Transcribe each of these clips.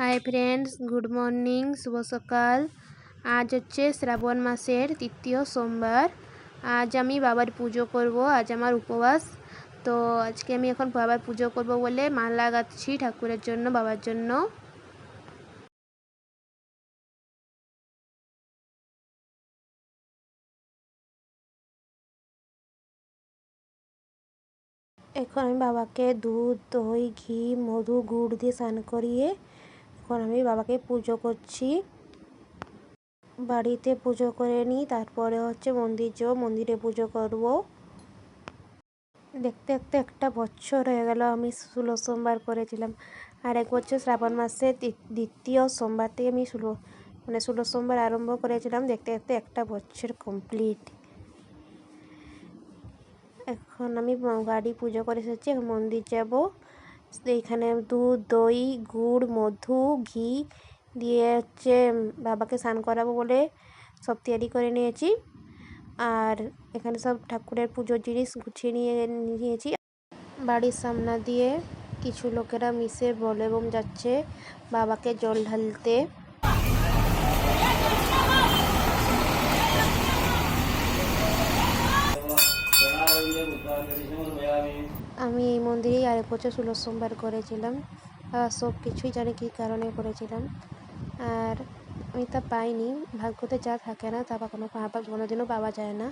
Hi friends, good morning, শুভ সকাল। আজ হচ্ছে শ্রাবণ মাসের তৃতীয় সোমবার। আজ আমি বাবার পুজো করব। আজ আমার উপবাস। তো আজকে আমি এখন বাবার পুজো করব বলে মালা লাগাচ্ছি ঠাকুরের জন্য, বাবার জন্য। এখন আমি বাবাকে দুধ, দই, ঘি, মধু, গুড় দিয়ে স্নান করিয়ে এখন আমি বাবাকে পুজো করছি। বাড়িতে পুজো করে নিই, তারপরে হচ্ছে মন্দিরে পুজো করব। দেখতে দেখতে একটা বছর হয়ে গেল আমি 16 সোমবার করেছিলাম। আর এক বছর শ্রাবণ মাসের দ্বিতীয় সোমবার থেকে আমি 16 সোমবার আরম্ভ করেছিলাম। দেখতে দেখতে একটা বছর কমপ্লিট। এখন আমি বাড়ি পুজো করে এসেছি, এখন মন্দির যাব। এইখানে দুধ, দই, গুড়, মধু, ঘি দিয়ে হচ্ছে বাবাকে স্নান করাবো বলে সব তৈরি করে নিয়েছি। আর এখানে সব ঠাকুরের পুজোর জিনিস গুছিয়ে নিয়েছি। বাড়ির সামনে দিয়ে কিছু লোকেরা মিশে বলে এবং যাচ্ছে বাবাকে জল ঢালতে। আমি এই মন্দিরেই আরেক বছর 16 সোমবার করেছিলাম। সব কিছুই জানি কী কারণে করেছিলাম। আর আমি তা পাইনি, ভাগ্যতে যা থাকে না তা কোনোদিনও পাওয়া যায় না।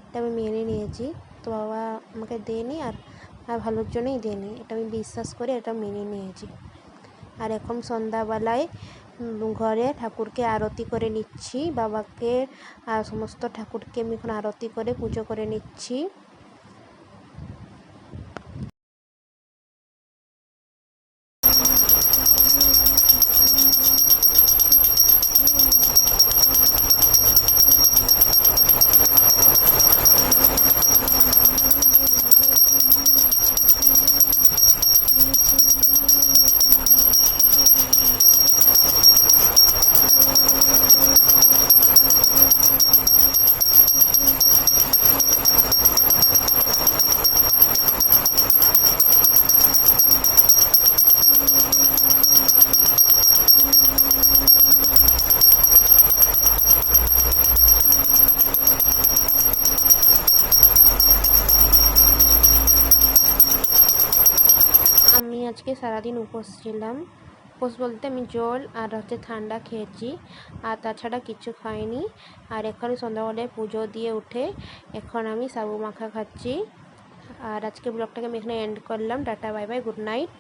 এটা আমি মেনে নিয়েছি। তো বাবা আমাকে দেয়নি, আর ভালোর জন্যই দেয়নি, এটা আমি বিশ্বাস করে এটা মেনে নিয়েছি। আর এখন সন্ধ্যাবেলায় ঘরে ঠাকুরকে আরতি করে নিচ্ছি। বাবাকে আর সমস্ত ঠাকুরকে আমি এখন আরতি করে পুজো করে নিচ্ছি। আমি আজকে সারাদিন উপোস ছিলাম। উপোস বলতে আমি জল আর হচ্ছে ঠান্ডা খেয়েছি, আর তাছাড়া কিছু খাইনি। আর এখন সন্ধ্যাবেলায় পুজো দিয়ে উঠে এখন আমি সাবু মাখা খাচ্ছি। আর আজকে ব্লগটাকে আমি এখানে এন্ড করলাম। Tata, bye bye, good night.